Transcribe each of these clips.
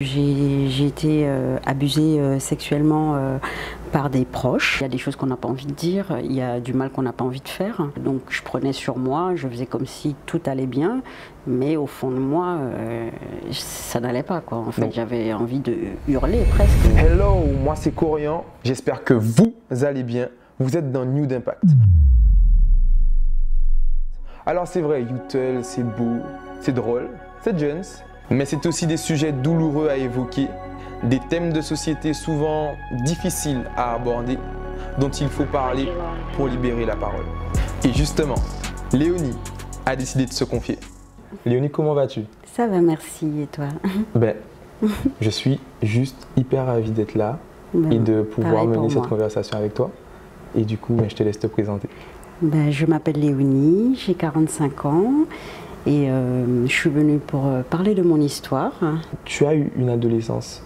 J'ai été abusée sexuellement par des proches. Il y a des choses qu'on n'a pas envie de dire, il y a du mal qu'on n'a pas envie de faire. Donc je prenais sur moi, je faisais comme si tout allait bien, mais au fond de moi, ça n'allait pas, quoi. En fait, j'avais envie de hurler presque. Hello, moi c'est Corian, j'espère que vous allez bien. Vous êtes dans New d'Impact. Alors c'est vrai, YouTell, c'est beau, c'est drôle, c'est jeune, mais c'est aussi des sujets douloureux à évoquer, des thèmes de société souvent difficiles à aborder, dont il faut parler pour libérer la parole. Et justement, Léonie a décidé de se confier. Léonie, comment vas-tu? Ça va, merci, et toi? Je suis juste hyper ravi d'être là et de pouvoir mener cette conversation avec toi. Et du coup, je te laisse te présenter. Je m'appelle Léonie, j'ai 45 ans. Et je suis venue pour parler de mon histoire. Tu as eu une adolescence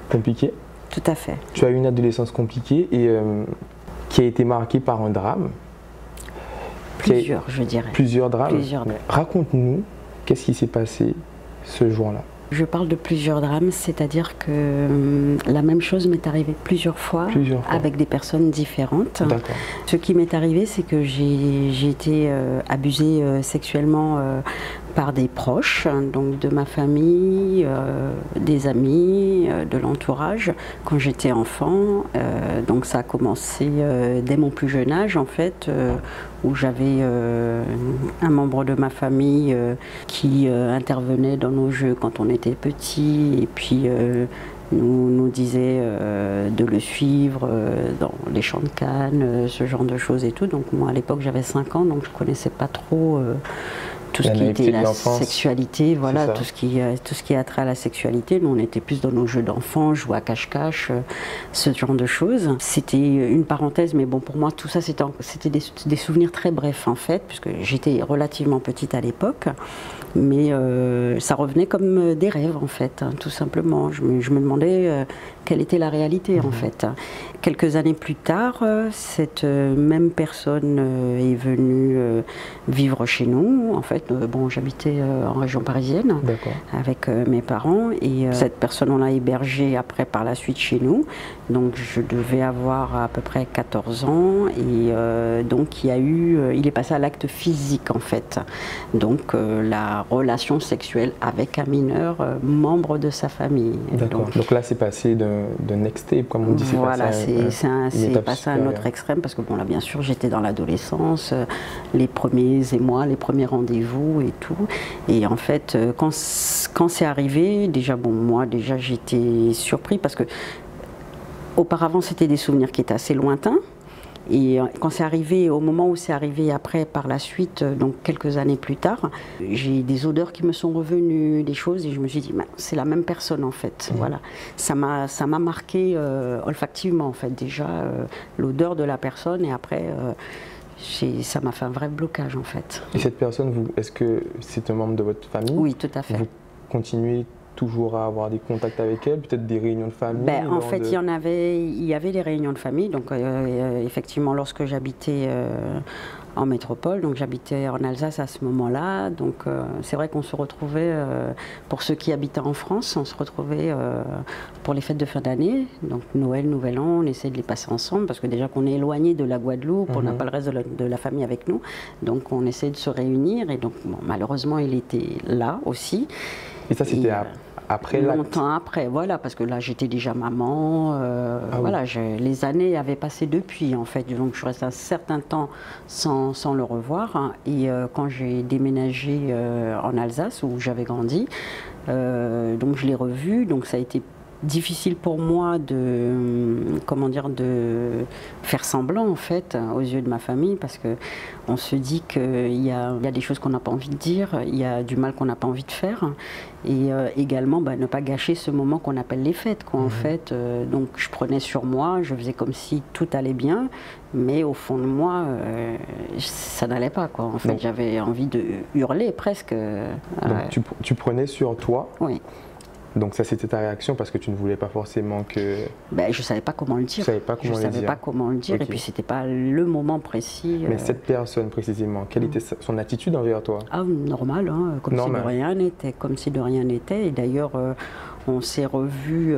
compliquée. Tout à fait. Tu as eu une adolescence compliquée et qui a été marquée par un drame. Plusieurs, je dirais. Plusieurs drames. Plusieurs. Raconte-nous, qu'est-ce qui s'est passé ce jour-là? Je parle de plusieurs drames, c'est-à-dire que la même chose m'est arrivée plusieurs fois avec des personnes différentes. D'accord. Ce qui m'est arrivé, c'est que j'ai été abusée sexuellement par des proches, donc de ma famille, des amis, de l'entourage, quand j'étais enfant. Donc ça a commencé dès mon plus jeune âge, en fait, où j'avais un membre de ma famille qui intervenait dans nos jeux quand on était petit, et puis nous disait de le suivre dans les champs de Cannes, ce genre de choses et tout. Donc moi à l'époque j'avais 5 ans, donc je connaissais pas trop tout ce qui était la sexualité, voilà, tout ce qui a trait à la sexualité. Nous on était plus dans nos jeux d'enfants, jouer à cache-cache, ce genre de choses. C'était une parenthèse, mais bon, pour moi tout ça c'était des souvenirs très brefs en fait, puisque j'étais relativement petite à l'époque, mais ça revenait comme des rêves en fait, hein, tout simplement. Je me demandais quelle était la réalité en fait. Quelques années plus tard, cette même personne est venue vivre chez nous. En fait, bon, j'habitais en région parisienne avec mes parents, et cette personne on l'a hébergée après par la suite chez nous. Donc je devais avoir à peu près 14 ans, et donc il est passé à l'acte physique en fait. Donc la relation sexuelle avec un mineur membre de sa famille. Donc là c'est passé de next step, comme on dit. Voilà, c'est passé à un autre extrême, parce que bon là bien sûr j'étais dans l'adolescence, les premiers émois, les premiers rendez-vous et tout. Et en fait quand c'est arrivé, déjà bon, moi déjà j'étais surpris, parce que auparavant c'était des souvenirs qui étaient assez lointains. Et quand c'est arrivé, au moment où c'est arrivé après, par la suite, donc quelques années plus tard, j'ai des odeurs qui me sont revenues, des choses, et je me suis dit, c'est la même personne en fait. Voilà. Ça m'a marqué olfactivement en fait, déjà, l'odeur de la personne, et après, ça m'a fait un vrai blocage en fait. Et cette personne, est-ce que c'est un membre de votre famille? Oui, tout à fait. Vous continuez toujours à avoir des contacts avec elle, peut-être des réunions de famille? En fait, il y avait des réunions de famille. Donc, effectivement, lorsque j'habitais en métropole, donc j'habitais en Alsace à ce moment-là. Donc, c'est vrai qu'on se retrouvait, pour ceux qui habitaient en France, on se retrouvait pour les fêtes de fin d'année. Donc, Noël, Nouvel An, on essayait de les passer ensemble, parce que déjà qu'on est éloigné de la Guadeloupe, on n'a pas le reste de la famille avec nous. Donc, on essayait de se réunir. Et donc, bon, malheureusement, il était là aussi. Et ça, c'était après longtemps après, voilà, parce que là j'étais déjà maman, voilà, les années avaient passé depuis en fait, donc je restais un certain temps sans le revoir, hein. Et quand j'ai déménagé en Alsace, où j'avais grandi, donc je l'ai revu, donc ça a été difficile pour moi de faire semblant en fait aux yeux de ma famille, parce que on se dit qu'il y a des choses qu'on n'a pas envie de dire, il y a du mal qu'on n'a pas envie de faire, et également ne pas gâcher ce moment qu'on appelle les fêtes, quoi, en fait. Donc je prenais sur moi, je faisais comme si tout allait bien, mais au fond de moi ça n'allait pas, quoi. En fait, j'avais envie de hurler presque. Donc tu prenais sur toi? Oui. Donc ça, c'était ta réaction, parce que tu ne voulais pas forcément que... Je ne savais pas comment le dire. Je ne savais pas comment le dire. Et puis c'était pas le moment précis. Mais cette personne précisément, quelle était son attitude envers toi? Ah, normal, hein, comme si de rien n'était. Et d'ailleurs, On s'est revus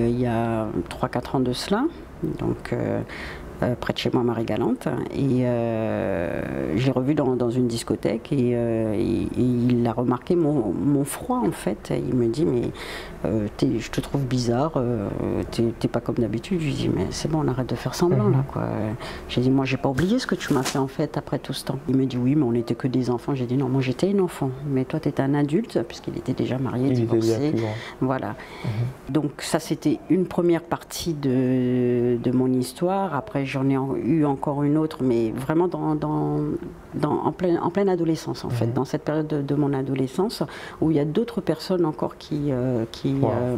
il y a 3-4 ans de cela, donc près de chez moi, Marie-Galante, et je l'ai revu dans une discothèque et il a remarqué mon froid en fait. Il me dit mais je te trouve bizarre, t'es pas comme d'habitude. Je lui dis mais c'est bon, on arrête de faire semblant là quoi. J'ai dit moi j'ai pas oublié ce que tu m'as fait en fait après tout ce temps. Il me dit oui mais on n'était que des enfants. J'ai dit non, moi j'étais une enfant, mais toi t'étais un adulte puisqu'il était déjà marié, divorcé. Voilà. Donc ça c'était une première partie de mon histoire. Après j'en ai eu encore une autre, mais vraiment en pleine adolescence en fait, dans cette période de mon adolescence où il y a d'autres personnes encore qui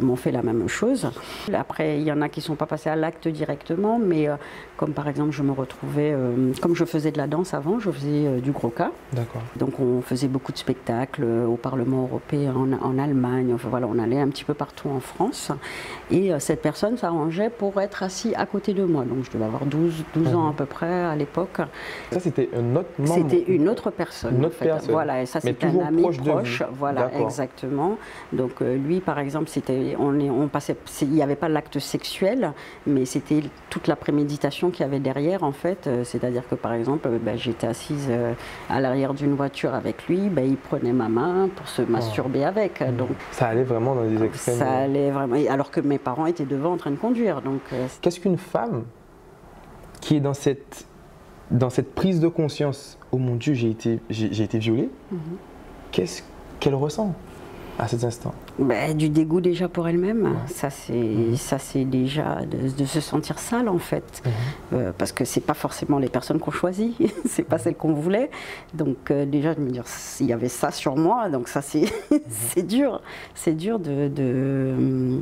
m'ont fait la même chose. Après il y en a qui ne sont pas passés à l'acte directement, mais comme par exemple je me retrouvais, comme je faisais de la danse avant, je faisais du Gros-Cas. Donc on faisait beaucoup de spectacles au Parlement européen, en Allemagne, enfin, voilà, on allait un petit peu partout en France et cette personne s'arrangeait pour être assis à côté de moi, donc je devais avoir 12 ans à peu près à l'époque. Ça c'était un autre membre? C'était une autre personne. Une autre personne. Voilà, et ça c'était un ami proche. Voilà, exactement. Donc lui par exemple, on passait, il n'y avait pas l'acte sexuel, mais c'était toute la préméditation qu'il y avait derrière en fait. C'est-à-dire que par exemple, j'étais assise à l'arrière d'une voiture avec lui, il prenait ma main pour se masturber avec. Donc ça allait vraiment dans les extrêmes. Ça allait vraiment, alors que mes parents étaient devant en train de conduire. Donc qu'est-ce qu'une femme qui est dans cette prise de conscience, oh mon Dieu, j'ai été violée, qu'est-ce qu'elle ressent à cet instant? Du dégoût déjà pour elle-même, ça c'est déjà de se sentir sale en fait, parce que c'est pas forcément les personnes qu'on choisit, c'est pas celles qu'on voulait, donc déjà de me dire il y avait ça sur moi, donc ça c'est c'est dur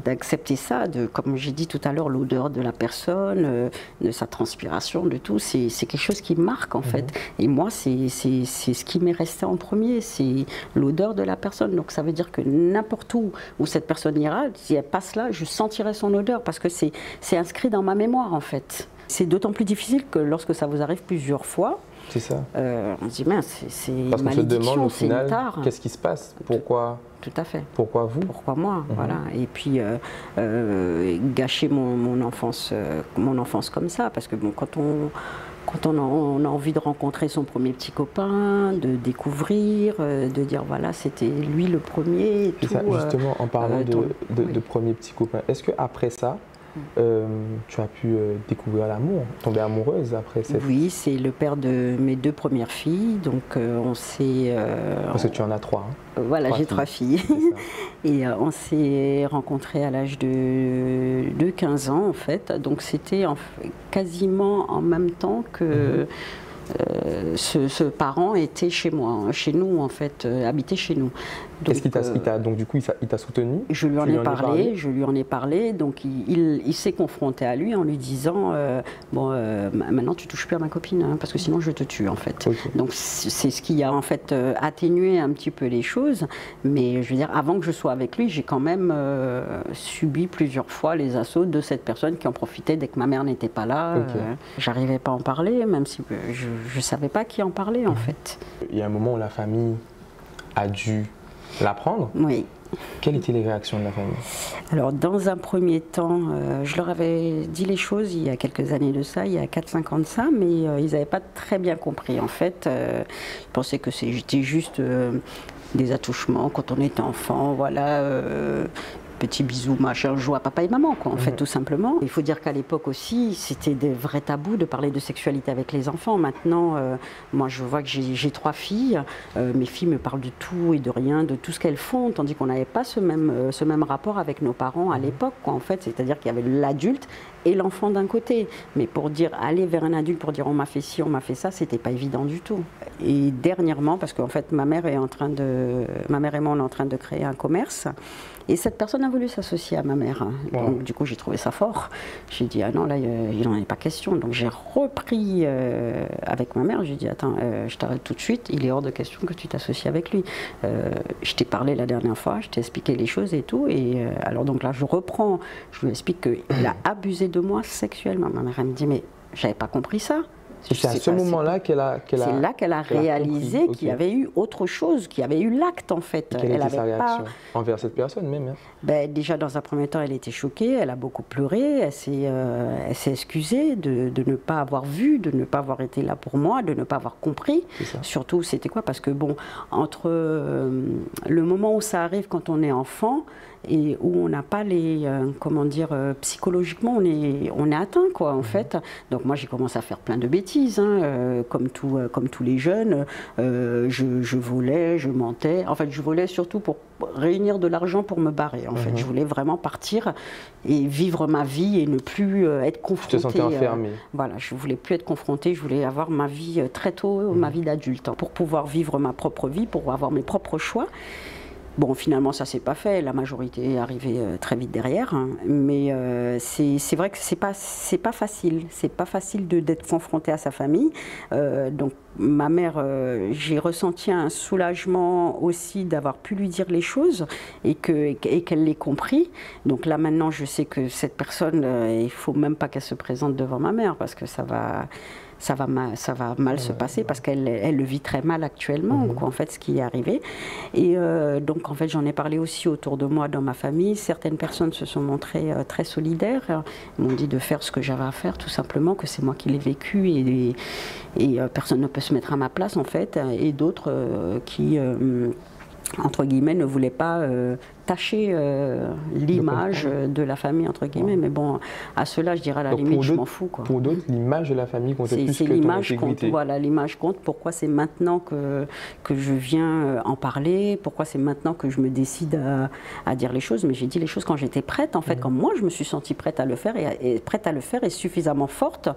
d'accepter ça, comme j'ai dit tout à l'heure, l'odeur de la personne, de sa transpiration, de tout, c'est quelque chose qui marque en fait, et moi c'est ce qui m'est resté en premier, c'est l'odeur de la personne, donc ça veut dire que n'importe où cette personne ira, si elle passe là, je sentirai son odeur parce que c'est inscrit dans ma mémoire en fait. C'est d'autant plus difficile que lorsque ça vous arrive plusieurs fois. C'est ça. On se dit mince, c'est une parce qu'on se demande au final, qu'est-ce qui se passe? Pourquoi? Tout à fait. Pourquoi vous? Pourquoi moi? Voilà. Et puis gâcher mon enfance comme ça, parce que bon, quand on a envie de rencontrer son premier petit copain, de découvrir, de dire voilà, c'était lui le premier. Et tout, ça, justement, en parlant de premier petit copain, est-ce qu'après ça, tu as pu découvrir l'amour, tomber amoureuse après cette... Oui, c'est le père de mes 2 premières filles, donc on s'est... Parce que tu en as 3. Hein. Voilà, j'ai 3 filles. Et on s'est rencontrés à l'âge de 15 ans en fait, donc c'était quasiment en même temps que... ce parent était chez moi, chez nous en fait, habitait chez nous. Qu'est-ce qu'il t'a donc du coup il t'a soutenu? Je lui en ai parlé, donc il s'est confronté à lui en lui disant bon maintenant tu touches plus à ma copine hein, parce que sinon je te tue en fait. Donc c'est ce qui a en fait atténué un petit peu les choses, mais je veux dire avant que je sois avec lui, j'ai quand même subi plusieurs fois les assauts de cette personne qui en profitait dès que ma mère n'était pas là. J'arrivais pas à en parler, même si je savais pas qui en parlait en fait. Il y a un moment où la famille a dû l'apprendre. Oui. Quelles étaient les réactions de la famille? Alors, dans un premier temps, je leur avais dit les choses il y a quelques années de ça, il y a 4-5 ans de ça, mais ils n'avaient pas très bien compris. En fait, ils pensaient que j'étais juste des attouchements quand on était enfant, voilà. Petits bisous, machin, joue à papa et maman, quoi, en fait, tout simplement. Il faut dire qu'à l'époque aussi, c'était des vrais tabous de parler de sexualité avec les enfants. Maintenant, moi, je vois que j'ai 3 filles. Mes filles me parlent de tout et de rien, de tout ce qu'elles font, tandis qu'on n'avait pas ce même rapport avec nos parents à l'époque, quoi, en fait. C'est-à-dire qu'il y avait l'adulte et l'enfant d'un côté. Mais pour dire, aller vers un adulte, pour dire on m'a fait ci, on m'a fait ça, c'était pas évident du tout. Et dernièrement, parce qu'en fait, ma mère et moi, on est en train de créer un commerce. Et cette personne a voulu s'associer à ma mère. Donc, du coup, j'ai trouvé ça fort. J'ai dit, ah non, là, il n'en est pas question. Donc, j'ai repris avec ma mère. J'ai dit, attends, je t'arrête tout de suite. Il est hors de question que tu t'associes avec lui. Je t'ai parlé la dernière fois, je t'ai expliqué les choses et tout. Et alors, donc là, je reprends. Je lui explique qu'il a abusé de moi sexuellement. Ma mère, elle me dit, mais j'avais pas compris ça. C'est à ce moment-là qu'elle a... C'est là qu'elle a réalisé qu'il y avait eu autre chose, qu'il y avait eu l'acte en fait. Et quelle était sa réaction envers cette personne même? Ben, déjà dans un premier temps, elle était choquée, elle a beaucoup pleuré, elle s'est excusée de ne pas avoir vu, de ne pas avoir été là pour moi, de ne pas avoir compris. Surtout, c'était quoi? Parce que bon, entre le moment où ça arrive quand on est enfant et où on n'a pas les, comment dire, psychologiquement on est atteint quoi en fait. Donc moi j'ai commencé à faire plein de bêtises, hein, comme tous les jeunes. Je volais, je mentais. En fait je volais surtout pour réunir de l'argent pour me barrer. En fait je voulais vraiment partir et vivre ma vie et ne plus être confrontée. Tu te sentais enfermée. Voilà, je voulais plus être confrontée. Je voulais avoir ma vie très tôt, ma vie d'adulte, pour pouvoir vivre ma propre vie, pour avoir mes propres choix. Bon, finalement, ça s'est pas fait. La majorité est arrivée très vite derrière. Hein. Mais c'est vrai que c'est pas facile. C'est pas facile d'être confronté à sa famille. Donc, ma mère, j'ai ressenti un soulagement aussi d'avoir pu lui dire les choses et qu'elle l'ait compris. Donc là, maintenant, je sais que cette personne, il faut même pas qu'elle se présente devant ma mère parce que ça va mal se passer parce qu'elle le vit très mal actuellement, donc, en fait, ce qui est arrivé. Et donc, en fait, j'en ai parlé aussi autour de moi, dans ma famille. Certaines personnes se sont montrées très solidaires. Ils m'ont dit de faire ce que j'avais à faire, tout simplement, que c'est moi qui l'ai vécu et personne ne peut se mettre à ma place, en fait. Et d'autres qui, entre guillemets, ne voulaient pas tâcher l'image de la famille, entre guillemets. Mais bon, à cela, je dirais à la limite, je m'en fous. Quoi. Pour d'autres, l'image de la famille compte plus que ton intégrité. Voilà, l'image compte. Pourquoi c'est maintenant que je viens en parler? Pourquoi c'est maintenant que je me décide à dire les choses? Mais j'ai dit les choses quand j'étais prête, en fait, quand moi, je me suis sentie prête à le faire et prête à le faire et suffisamment forte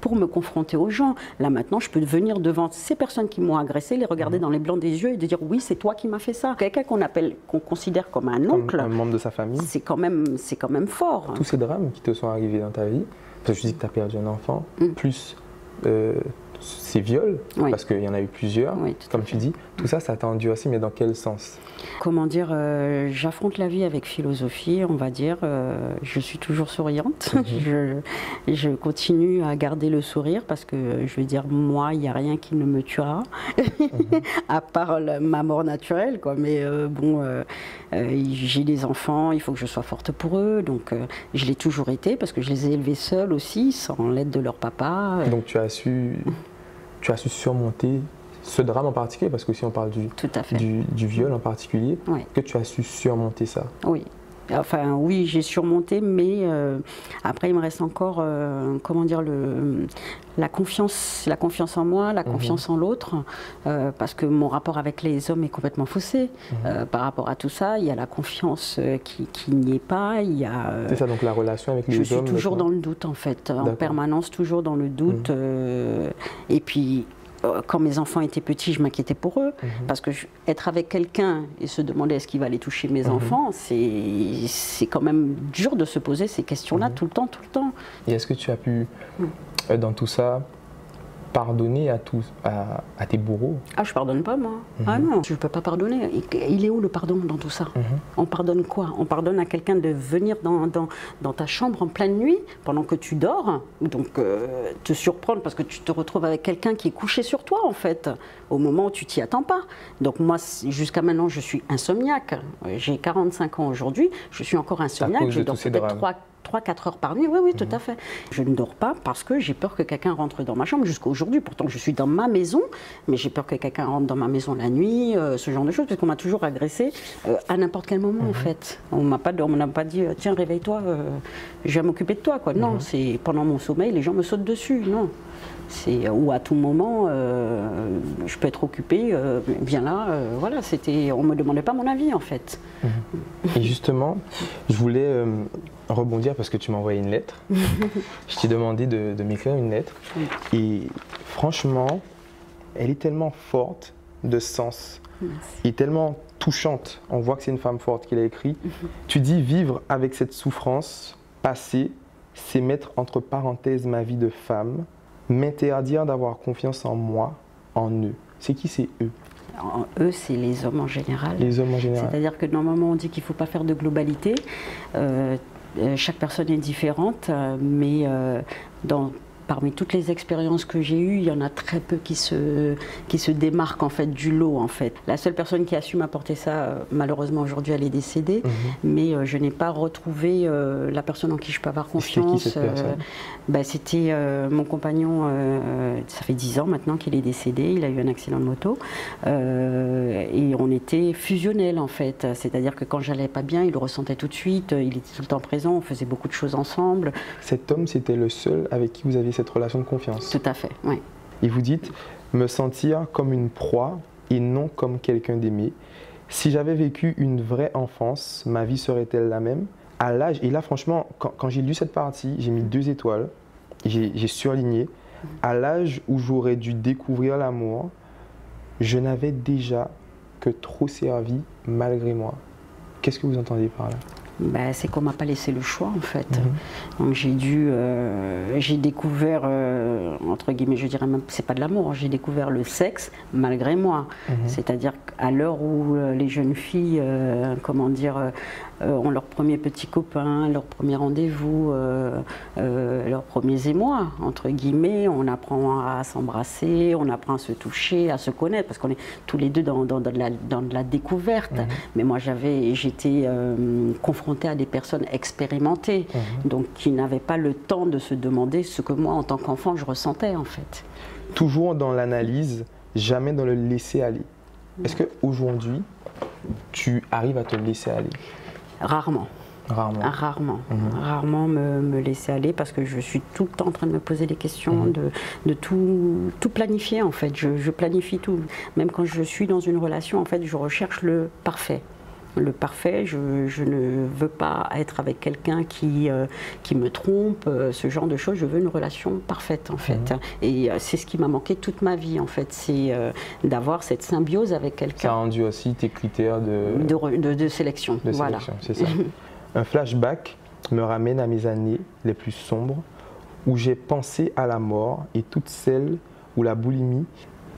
pour me confronter aux gens. Là, maintenant, je peux venir devant ces personnes qui m'ont agressé, les regarder dans les blancs des yeux et de dire oui, c'est toi qui m'as fait ça. Quelqu'un qu'on considère comme un oncle, comme un membre de sa famille, c'est quand même fort. Tous ces drames qui te sont arrivés dans ta vie, parce que je dis que tu as perdu un enfant, plus ces viols, parce qu'il y en a eu plusieurs, comme tu dis, tout ça, ça t'a endurci, mais dans quel sens? Comment dire, j'affronte la vie avec philosophie, on va dire. Je suis toujours souriante. Je continue à garder le sourire parce que, je veux dire, moi, il n'y a rien qui ne me tuera, à part ma mort naturelle, quoi. Mais bon, j'ai des enfants, il faut que je sois forte pour eux. Donc, je l'ai toujours été parce que je les ai élevés seuls aussi, sans l'aide de leur papa. Donc, tu as su surmonter ce drame en particulier, parce que si on parle du viol en particulier, que tu as su surmonter ça? Oui. Enfin, oui, j'ai surmonté, mais après, il me reste encore, comment dire, la confiance en moi, la confiance en l'autre, parce que mon rapport avec les hommes est complètement faussé. Par rapport à tout ça, il y a la confiance qui n'y est pas. C'est ça, donc la relation avec les hommes. Je suis toujours dans le doute, en fait, en permanence, toujours dans le doute. Et puis, quand mes enfants étaient petits, je m'inquiétais pour eux, parce que être avec quelqu'un et se demander est-ce qu'il va aller toucher mes enfants, c'est quand même dur de se poser ces questions-là tout le temps. Et est-ce que tu as pu, dans tout ça, pardonner à tes bourreaux? Ah, je pardonne pas, moi. Ah non, je peux pas pardonner. Il est où le pardon dans tout ça? On pardonne quoi? On pardonne à quelqu'un de venir dans ta chambre en pleine nuit, pendant que tu dors, donc te surprendre parce que tu te retrouves avec quelqu'un qui est couché sur toi, en fait, au moment où tu t'y attends pas. Donc moi, jusqu'à maintenant, je suis insomniaque. J'ai 45 ans aujourd'hui, je suis encore insomniaque. Je dors peut-être 3-4 heures par nuit, oui, tout à fait. Je ne dors pas parce que j'ai peur que quelqu'un rentre dans ma chambre jusqu'à aujourd'hui. Pourtant, je suis dans ma maison, mais j'ai peur que quelqu'un rentre dans ma maison la nuit, ce genre de choses, parce qu'on m'a toujours agressé à n'importe quel moment, en fait. On m'a pas dit, tiens, réveille-toi, je vais m'occuper de toi, quoi. Non, c'est pendant mon sommeil, les gens me sautent dessus, non. Ou à tout moment, je peux être occupée, bien là, voilà, on ne me demandait pas mon avis, en fait. Et justement, je voulais rebondir parce que tu m'as envoyé une lettre. Je t'ai demandé de m'écrire une lettre. Et franchement, elle est tellement forte de sens. Et tellement touchante. On voit que c'est une femme forte qui l'a écrit. Tu dis, vivre avec cette souffrance passée, c'est mettre entre parenthèses ma vie de femme, m'interdire d'avoir confiance en moi, en eux. C'est qui c'est eux? Eux, c'est les hommes en général. Les hommes en général. C'est-à-dire que normalement, on dit qu'il ne faut pas faire de globalité. Chaque personne est différente, mais dans parmi toutes les expériences que j'ai eues, il y en a très peu qui se démarquent en fait du lot en fait. La seule personne qui a su m'apporter ça, malheureusement aujourd'hui elle est décédée, mais je n'ai pas retrouvé la personne en qui je peux avoir confiance. C'était qui cette personne? C'était mon compagnon, ça fait 10 ans maintenant qu'il est décédé, il a eu un accident de moto et on était fusionnels en fait, c'est-à-dire que quand j'allais pas bien, il le ressentait tout de suite, il était tout le temps présent, on faisait beaucoup de choses ensemble. Cet homme, c'était le seul avec qui vous aviez cette relation de confiance? Tout à fait, oui. Et vous dites, me sentir comme une proie et non comme quelqu'un d'aimé. Si j'avais vécu une vraie enfance, ma vie serait-elle la même? À l'âge, et là franchement, quand j'ai lu cette partie, j'ai mis 2 étoiles, j'ai surligné, à l'âge où j'aurais dû découvrir l'amour, je n'avais déjà que trop servi malgré moi. Qu'est-ce que vous entendez par là? C'est qu'on m'a pas laissé le choix en fait. Donc j'ai découvert, entre guillemets, je dirais même, c'est pas de l'amour, j'ai découvert le sexe malgré moi. C'est-à-dire qu'à l'heure où les jeunes filles, comment dire, ont leurs premiers petits copains, leurs premiers rendez-vous, leurs premiers émois, entre guillemets, on apprend à s'embrasser, on apprend à se toucher, à se connaître, parce qu'on est tous les deux dans de la découverte. Mais moi j'étais confrontée à des personnes expérimentées, donc qui n'avaient pas le temps de se demander ce que moi en tant qu'enfant je ressentais en fait. Toujours dans l'analyse, jamais dans le laisser aller. Est-ce qu'aujourd'hui, tu arrives à te laisser aller? Rarement. Rarement me laisser aller parce que je suis tout le temps en train de me poser des questions, de tout planifier en fait. Je planifie tout. Même quand je suis dans une relation, en fait, je recherche le parfait. Le parfait, je ne veux pas être avec quelqu'un qui me trompe, ce genre de choses. Je veux une relation parfaite en fait. Et c'est ce qui m'a manqué toute ma vie en fait, c'est d'avoir cette symbiose avec quelqu'un. Ça a rendu aussi tes critères de sélection. Voilà. C'est ça. Un flashback me ramène à mes années les plus sombres où j'ai pensé à la mort et toutes celles où la boulimie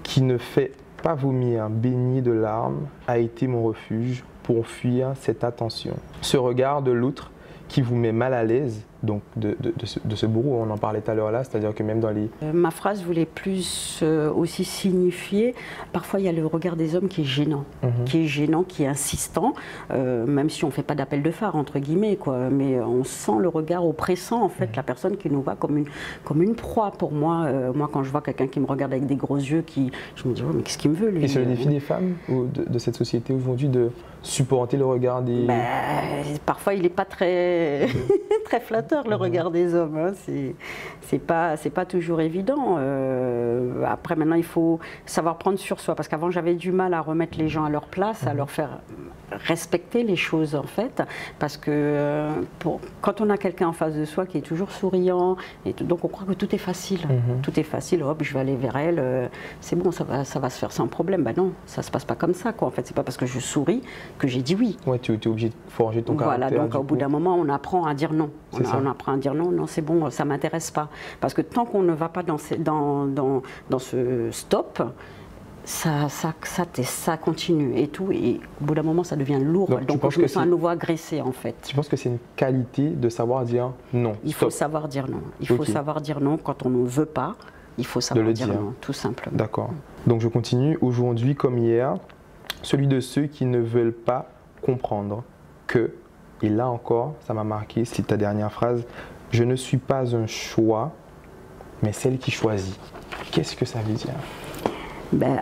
qui ne fait pas vomir, baignée de larmes, a été mon refuge pour fuir cette attention. Ce regard de l'autre qui vous met mal à l'aise, donc de ce bourreau, on en parlait tout à l'heure là, c'est-à-dire que même dans les... Ma phrase voulait plus aussi signifier, parfois il y a le regard des hommes qui est gênant, qui est insistant, même si on ne fait pas d'appel de phare, entre guillemets, quoi, mais on sent le regard oppressant, en fait, la personne qui nous voit comme une proie. Pour moi, moi quand je vois quelqu'un qui me regarde avec des gros yeux, je me dis, oh, mais qu'est-ce qu'il me veut, lui? Et c'est le défi des femmes de cette société aujourd'hui de supporter le regard des... Parfois il n'est pas très, très flatteur le regard des hommes, hein. C'est pas toujours évident. Après maintenant il faut savoir prendre sur soi, parce qu'avant j'avais du mal à remettre les gens à leur place, à leur faire respecter les choses en fait, parce que quand on a quelqu'un en face de soi qui est toujours souriant, et donc on croit que tout est facile, tout est facile, hop je vais aller vers elle, c'est bon, ça va se faire sans problème. Non, ça se passe pas comme ça quoi. En fait c'est pas parce que je souris que j'ai dit oui. Ouais, tu es obligé de forger ton caractère. Voilà, donc au bout d'un moment on apprend à dire non. On apprend à dire non, non c'est bon, ça m'intéresse pas. Parce que tant qu'on ne va pas dans ce stop, ça continue et tout, et au bout d'un moment ça devient lourd, donc je me sens à nouveau agressée en fait. Tu penses que c'est une qualité de savoir dire non? Il faut savoir dire non, il faut savoir dire non quand on ne veut pas, il faut savoir dire non, tout simplement. D'accord, donc je continue. Aujourd'hui comme hier, celui de ceux qui ne veulent pas comprendre que, et là encore ça m'a marqué, c'est ta dernière phrase, je ne suis pas un choix, mais celle qui choisit. Qu'est-ce que ça veut dire?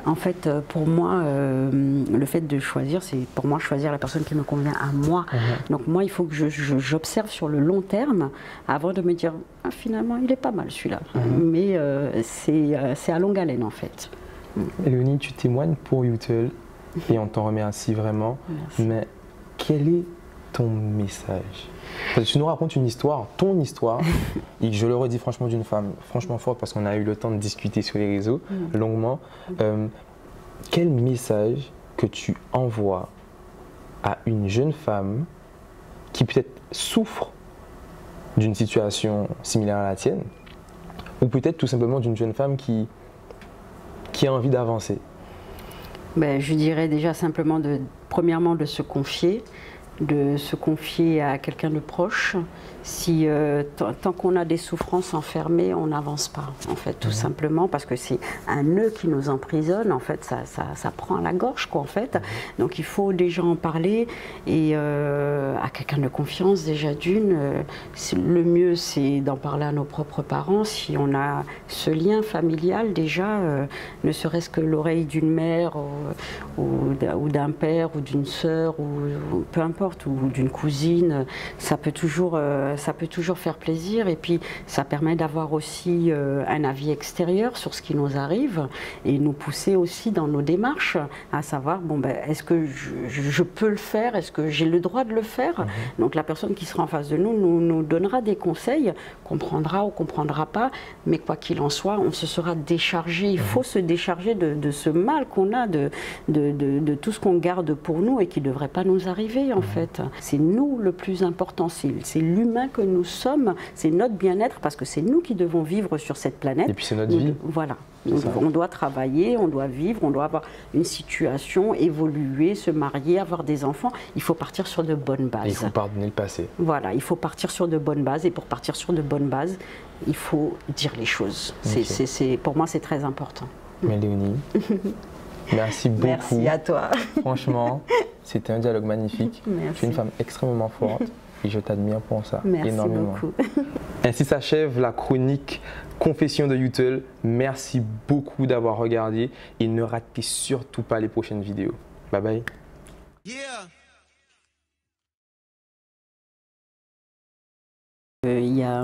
En fait, pour moi, le fait de choisir, c'est pour moi choisir la personne qui me convient à moi. Donc moi, il faut que j'observe sur le long terme avant de me dire ah, finalement, il est pas mal celui-là. Mais c'est à longue haleine en fait. Éléonie, tu témoignes pour YouTell et on t'en remercie vraiment. Merci. Mais quel est ton message? Parce que tu nous racontes une histoire, ton histoire, et je le redis franchement d'une femme franchement forte parce qu'on a eu le temps de discuter sur les réseaux longuement. Quel message que tu envoies à une jeune femme qui peut-être souffre d'une situation similaire à la tienne, ou peut-être tout simplement d'une jeune femme qui a envie d'avancer? Je dirais déjà simplement premièrement de se confier, de se confier à quelqu'un de proche. Si tant qu'on a des souffrances enfermées, on n'avance pas, en fait, tout simplement, parce que c'est un nœud qui nous emprisonne, en fait, ça prend à la gorge, quoi, en fait. Donc il faut déjà en parler, et à quelqu'un de confiance, déjà d'une. Le mieux, c'est d'en parler à nos propres parents, si on a ce lien familial, déjà, ne serait-ce que l'oreille d'une mère, ou d'un père, ou d'une sœur, ou peu importe, ou d'une cousine, ça peut toujours faire plaisir, et puis ça permet d'avoir aussi un avis extérieur sur ce qui nous arrive et nous pousser aussi dans nos démarches à savoir, bon ben, est-ce que je peux le faire, est-ce que j'ai le droit de le faire. Donc la personne qui sera en face de nous donnera des conseils, comprendra ou comprendra pas, mais quoi qu'il en soit, on se sera déchargé. Il faut se décharger de ce mal qu'on a, de tout ce qu'on garde pour nous et qui ne devrait pas nous arriver, en fait. C'est nous le plus important, c'est l'humain que nous sommes, c'est notre bien-être, parce que c'est nous qui devons vivre sur cette planète. Et puis c'est notre vie. Voilà. On doit travailler, on doit vivre, on doit avoir une situation, évoluer, se marier, avoir des enfants. Il faut partir sur de bonnes bases. Et il faut pardonner le passé. Voilà, il faut partir sur de bonnes bases, et pour partir sur de bonnes bases, il faut dire les choses. Okay. Pour moi, c'est très important. Mais Léonie, merci beaucoup. Merci à toi. Franchement, c'était un dialogue magnifique. Merci. Tu es une femme extrêmement forte. Et je t'admire pour ça. Merci énormément. Beaucoup. Ainsi s'achève la chronique Confession de Youtel. Merci beaucoup d'avoir regardé et ne ratez surtout pas les prochaines vidéos. Bye bye. Il y a